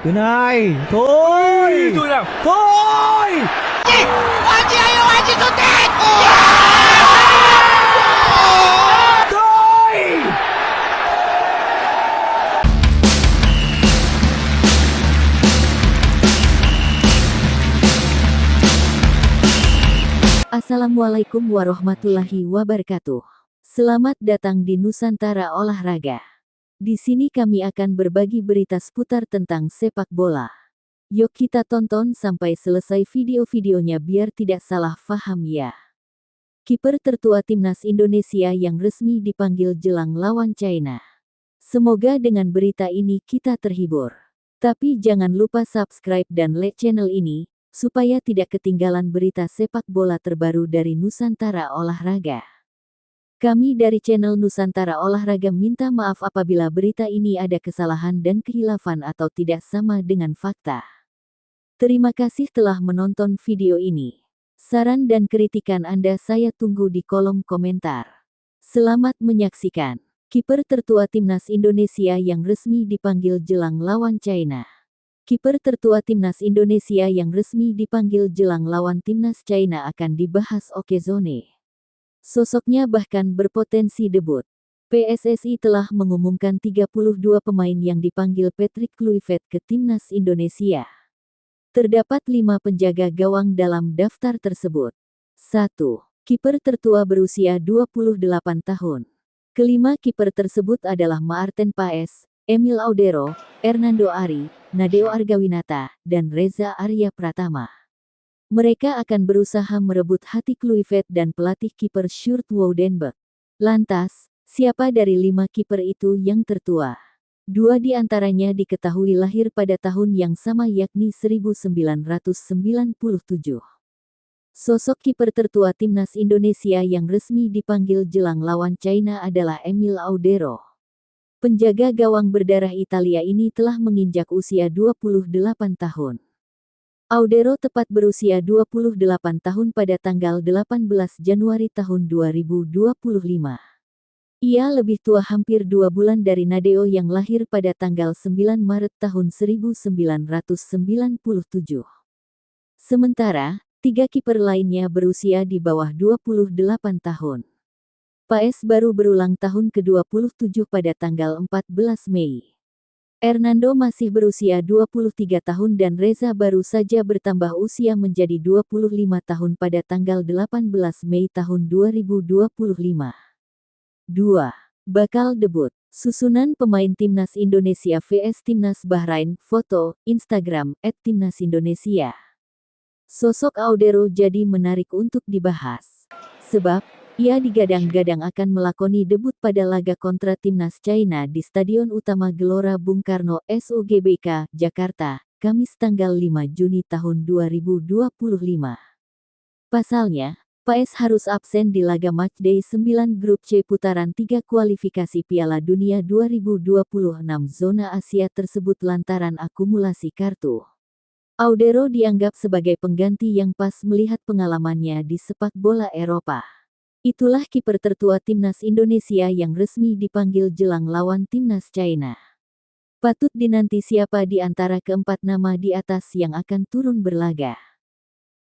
Tunay! Thôi! Tôi nào? Thôi! Thôi! Assalamualaikum warahmatullahi wabarakatuh. Selamat datang di Nusantara Olahraga. Di sini kami akan berbagi berita seputar tentang sepak bola. Yuk kita tonton sampai selesai video-videonya biar tidak salah paham ya. Kiper tertua timnas Indonesia yang resmi dipanggil jelang lawan China. Semoga dengan berita ini kita terhibur. Tapi jangan lupa subscribe dan like channel ini, supaya tidak ketinggalan berita sepak bola terbaru dari Nusantara Olahraga. Kami dari channel Nusantara Olahraga minta maaf apabila berita ini ada kesalahan dan khilafan atau tidak sama dengan fakta. Terima kasih telah menonton video ini. Saran dan kritikan Anda saya tunggu di kolom komentar. Selamat menyaksikan. Kiper tertua timnas Indonesia yang resmi dipanggil jelang lawan China. Kiper tertua timnas Indonesia yang resmi dipanggil jelang lawan timnas China akan dibahas Okezone. Sosoknya bahkan berpotensi debut. PSSI telah mengumumkan 32 pemain yang dipanggil Patrick Kluivert ke timnas Indonesia. Terdapat 5 penjaga gawang dalam daftar tersebut. 1. Kiper tertua berusia 28 tahun. Kelima kiper tersebut adalah Maarten Paes, Emil Audero, Hernando Ari, Nadeo Argawinata, dan Reza Arya Pratama. Mereka akan berusaha merebut hati Kluivert dan pelatih kiper Sjoerd Woudenberg. Lantas, siapa dari 5 kiper itu yang tertua? 2 di antaranya diketahui lahir pada tahun yang sama yakni 1997. Sosok kiper tertua timnas Indonesia yang resmi dipanggil jelang lawan China adalah Emil Audero. Penjaga gawang berdarah Italia ini telah menginjak usia 28 tahun. Audero tepat berusia 28 tahun pada tanggal 18 Januari tahun 2025. Ia lebih tua hampir 2 bulan dari Nadeo yang lahir pada tanggal 9 Maret tahun 1997. Sementara, 3 kiper lainnya berusia di bawah 28 tahun. Paes baru berulang tahun ke-27 pada tanggal 14 Mei. Hernando masih berusia 23 tahun dan Reza baru saja bertambah usia menjadi 25 tahun pada tanggal 18 Mei tahun 2025. 2. Bakal debut. Susunan pemain Timnas Indonesia vs Timnas Bahrain, foto, Instagram, @timnasindonesia. Sosok Audero jadi menarik untuk dibahas. Sebab, ia digadang-gadang akan melakoni debut pada laga kontra Timnas China di Stadion Utama Gelora Bung Karno SUGBK, Jakarta, Kamis tanggal 5 Juni tahun 2025. Pasalnya, Paes harus absen di laga matchday 9 Grup C putaran 3 kualifikasi Piala Dunia 2026 zona Asia tersebut lantaran akumulasi kartu. Audero dianggap sebagai pengganti yang pas melihat pengalamannya di sepak bola Eropa. Itulah kiper tertua timnas Indonesia yang resmi dipanggil jelang lawan timnas China. Patut dinanti siapa di antara keempat nama di atas yang akan turun berlaga.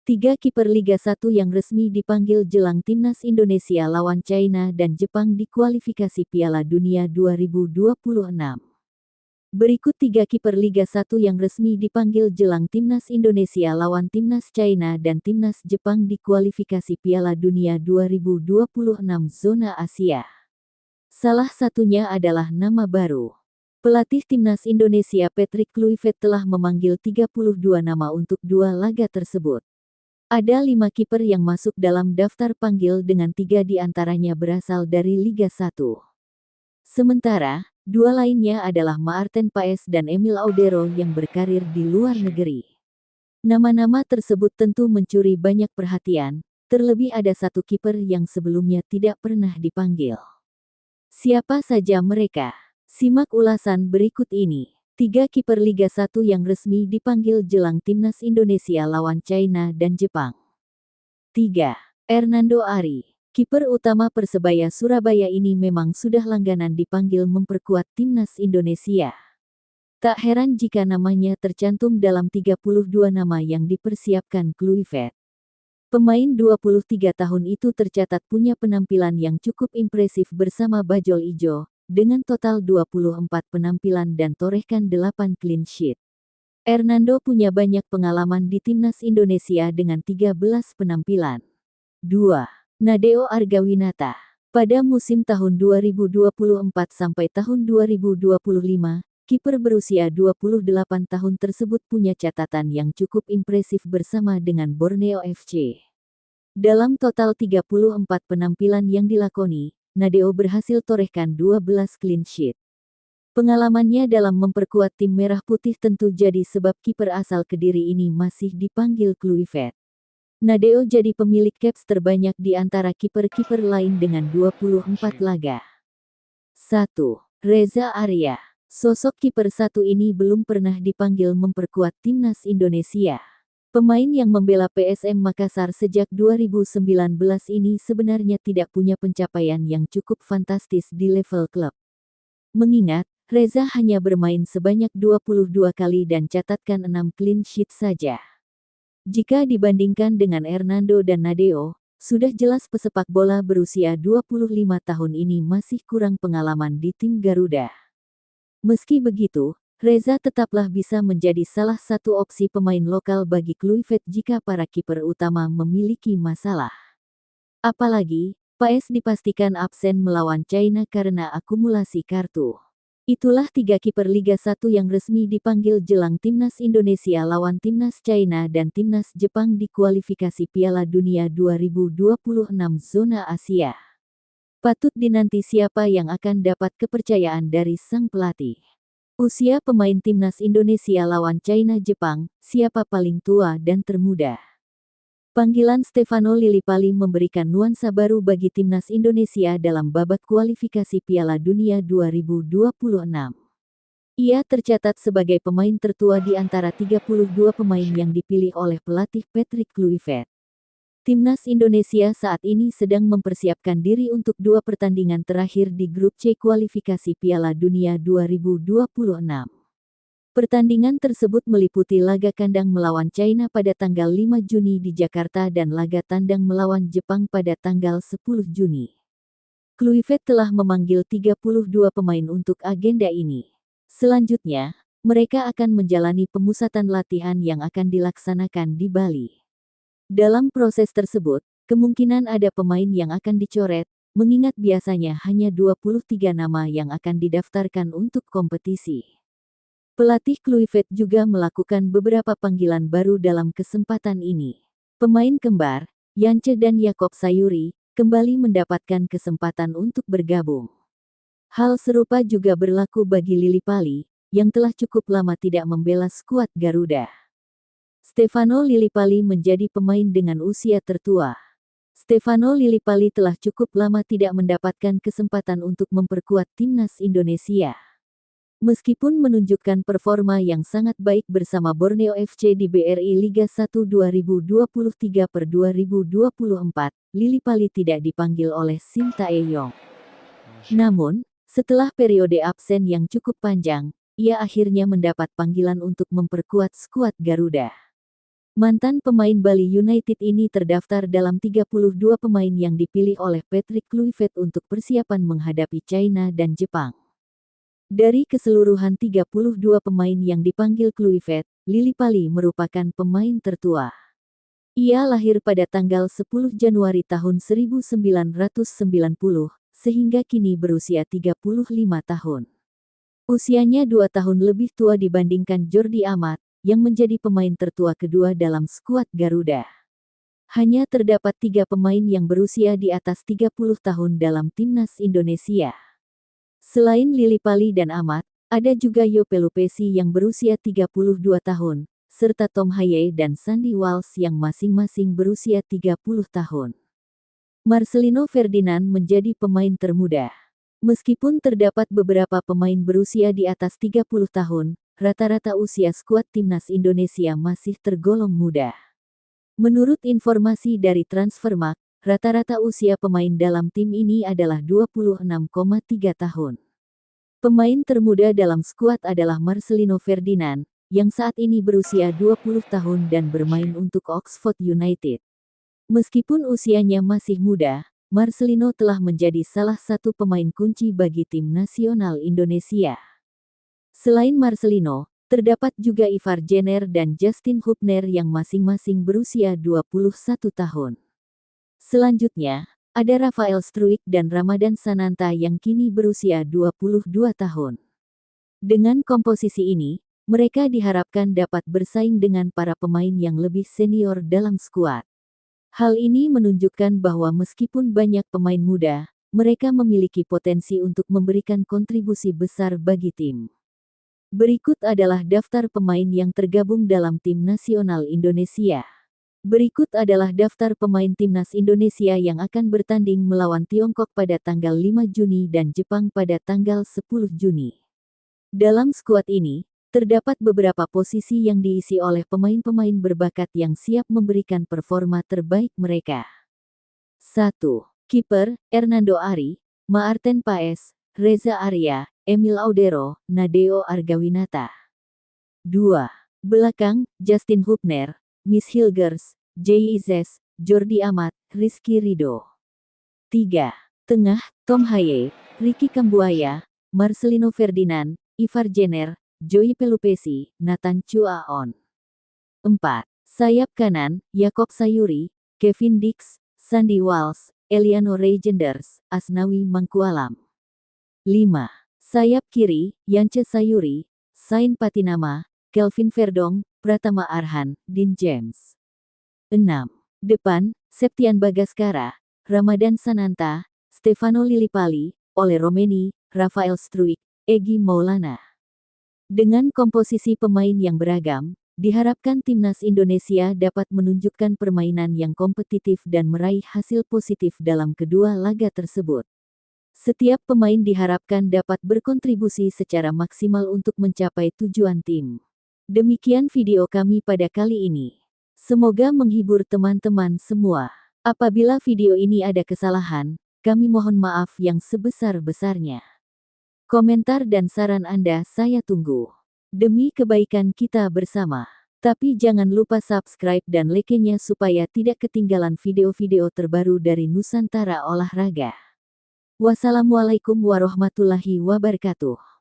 3 kiper Liga 1 yang resmi dipanggil jelang timnas Indonesia lawan China dan Jepang di kualifikasi Piala Dunia 2026. Berikut 3 kiper Liga 1 yang resmi dipanggil jelang timnas Indonesia lawan timnas China dan timnas Jepang di kualifikasi Piala Dunia 2026 zona Asia. Salah satunya adalah nama baru. Pelatih timnas Indonesia Patrick Kluivert telah memanggil 32 nama untuk 2 laga tersebut. Ada 5 kiper yang masuk dalam daftar panggil dengan 3 di antaranya berasal dari Liga 1. Sementara, 2 lainnya adalah Maarten Paes dan Emil Audero yang berkarir di luar negeri. Nama-nama tersebut tentu mencuri banyak perhatian, terlebih ada 1 kiper yang sebelumnya tidak pernah dipanggil. Siapa saja mereka? Simak ulasan berikut ini. 3 kiper Liga 1 yang resmi dipanggil jelang timnas Indonesia lawan China dan Jepang. 3. Hernando Ari. Kiper utama Persebaya Surabaya ini memang sudah langganan dipanggil memperkuat timnas Indonesia. Tak heran jika namanya tercantum dalam 32 nama yang dipersiapkan Kluivert. Pemain 23 tahun itu tercatat punya penampilan yang cukup impresif bersama Bajul Ijo, dengan total 24 penampilan dan torehkan 8 clean sheet. Hernando punya banyak pengalaman di timnas Indonesia dengan 13 penampilan. 2. Nadeo Argawinata. Pada musim tahun 2024 sampai tahun 2025, kiper berusia 28 tahun tersebut punya catatan yang cukup impresif bersama dengan Borneo FC. Dalam total 34 penampilan yang dilakoni, Nadeo berhasil torehkan 12 clean sheet. Pengalamannya dalam memperkuat tim Merah Putih tentu jadi sebab kiper asal Kediri ini masih dipanggil Kluivert. Nadeo jadi pemilik caps terbanyak di antara kiper-kiper lain dengan 24 laga. 1. Reza Arya. Sosok kiper satu ini belum pernah dipanggil memperkuat timnas Indonesia. Pemain yang membela PSM Makassar sejak 2019 ini sebenarnya tidak punya pencapaian yang cukup fantastis di level klub. Mengingat, Reza hanya bermain sebanyak 22 kali dan catatkan 6 clean sheet saja. Jika dibandingkan dengan Hernando dan Nadeo, sudah jelas pesepak bola berusia 25 tahun ini masih kurang pengalaman di tim Garuda. Meski begitu, Reza tetaplah bisa menjadi salah satu opsi pemain lokal bagi Kluivert jika para kiper utama memiliki masalah. Apalagi, Paes dipastikan absen melawan China karena akumulasi kartu. Itulah 3 kiper Liga 1 yang resmi dipanggil jelang timnas Indonesia lawan timnas China dan timnas Jepang di kualifikasi Piala Dunia 2026 zona Asia. Patut dinanti siapa yang akan dapat kepercayaan dari sang pelatih. Usia pemain timnas Indonesia lawan China Jepang, siapa paling tua dan termuda? Panggilan Stefano Lillipali memberikan nuansa baru bagi timnas Indonesia dalam babak kualifikasi Piala Dunia 2026. Ia tercatat sebagai pemain tertua di antara 32 pemain yang dipilih oleh pelatih Patrick Kluivert. Timnas Indonesia saat ini sedang mempersiapkan diri untuk 2 pertandingan terakhir di grup C kualifikasi Piala Dunia 2026. Pertandingan tersebut meliputi laga kandang melawan China pada tanggal 5 Juni di Jakarta dan laga tandang melawan Jepang pada tanggal 10 Juni. Kluivert telah memanggil 32 pemain untuk agenda ini. Selanjutnya, mereka akan menjalani pemusatan latihan yang akan dilaksanakan di Bali. Dalam proses tersebut, kemungkinan ada pemain yang akan dicoret, mengingat biasanya hanya 23 nama yang akan didaftarkan untuk kompetisi. Pelatih Kluivert juga melakukan beberapa panggilan baru dalam kesempatan ini. Pemain kembar, Yance dan Yakob Sayuri, kembali mendapatkan kesempatan untuk bergabung. Hal serupa juga berlaku bagi Lillipali, yang telah cukup lama tidak membela skuad Garuda. Stefano Lillipali menjadi pemain dengan usia tertua. Stefano Lillipali telah cukup lama tidak mendapatkan kesempatan untuk memperkuat timnas Indonesia. Meskipun menunjukkan performa yang sangat baik bersama Borneo FC di BRI Liga 1 2023/2024, Lillipali tidak dipanggil oleh Shin Tae-yong. Namun, setelah periode absen yang cukup panjang, ia akhirnya mendapat panggilan untuk memperkuat skuad Garuda. Mantan pemain Bali United ini terdaftar dalam 32 pemain yang dipilih oleh Patrick Kluivert untuk persiapan menghadapi China dan Jepang. Dari keseluruhan 32 pemain yang dipanggil Kluivert, Lillipali merupakan pemain tertua. Ia lahir pada tanggal 10 Januari tahun 1990, sehingga kini berusia 35 tahun. Usianya 2 tahun lebih tua dibandingkan Jordi Amat, yang menjadi pemain tertua kedua dalam skuad Garuda. Hanya terdapat 3 pemain yang berusia di atas 30 tahun dalam timnas Indonesia. Selain Lillipali dan Amat, ada juga Yo Pelupesi yang berusia 32 tahun, serta Tom Haye dan Sandy Walsh yang masing-masing berusia 30 tahun. Marcelino Ferdinand menjadi pemain termuda. Meskipun terdapat beberapa pemain berusia di atas 30 tahun, rata-rata usia skuad timnas Indonesia masih tergolong muda. Menurut informasi dari Transfermarkt, rata-rata usia pemain dalam tim ini adalah 26,3 tahun. Pemain termuda dalam skuad adalah Marcelino Ferdinand, yang saat ini berusia 20 tahun dan bermain untuk Oxford United. Meskipun usianya masih muda, Marcelino telah menjadi salah satu pemain kunci bagi tim nasional Indonesia. Selain Marcelino, terdapat juga Ivar Jenner dan Justin Hubner yang masing-masing berusia 21 tahun. Selanjutnya, ada Rafael Struijk dan Ramadan Sananta yang kini berusia 22 tahun. Dengan komposisi ini, mereka diharapkan dapat bersaing dengan para pemain yang lebih senior dalam skuad. Hal ini menunjukkan bahwa meskipun banyak pemain muda, mereka memiliki potensi untuk memberikan kontribusi besar bagi tim. Berikut adalah daftar pemain yang tergabung dalam tim nasional Indonesia. Berikut adalah daftar pemain timnas Indonesia yang akan bertanding melawan Tiongkok pada tanggal 5 Juni dan Jepang pada tanggal 10 Juni. Dalam skuad ini, terdapat beberapa posisi yang diisi oleh pemain-pemain berbakat yang siap memberikan performa terbaik mereka. 1. Kiper, Hernando Ari, Maarten Paes, Reza Arya, Emil Audero, Nadeo Argawinata. 2. Belakang, Justin Hubner, Miss Hilgers, Jay Izes, Jordi Amat, Rizky Ridho. 3. Tengah, Tom Haye, Ricky Kambuaya, Marcelino Ferdinand, Ivar Jenner, Joey Pelupesi, Nathan Chuaon. 4. Sayap kanan, Yakob Sayuri, Kevin Dix, Sandy Walsh, Eliano Regenders, Asnawi Mangkualam. 5. Sayap kiri, Yance Sayuri, Sain Patinama, Kelvin Verdong, Pratama Arhan, Dean James. 6. Depan, Septian Bagaskara, Ramadan Sananta, Stefano Lillipali, Ole Romeni, Rafael Struijk, Egy Maulana. Dengan komposisi pemain yang beragam, diharapkan timnas Indonesia dapat menunjukkan permainan yang kompetitif dan meraih hasil positif dalam kedua laga tersebut. Setiap pemain diharapkan dapat berkontribusi secara maksimal untuk mencapai tujuan tim. Demikian video kami pada kali ini. Semoga menghibur teman-teman semua. Apabila video ini ada kesalahan, kami mohon maaf yang sebesar-besarnya. Komentar dan saran Anda saya tunggu. Demi kebaikan kita bersama. Tapi jangan lupa subscribe dan like-nya supaya tidak ketinggalan video-video terbaru dari Nusantara Olahraga. Wassalamualaikum warahmatullahi wabarakatuh.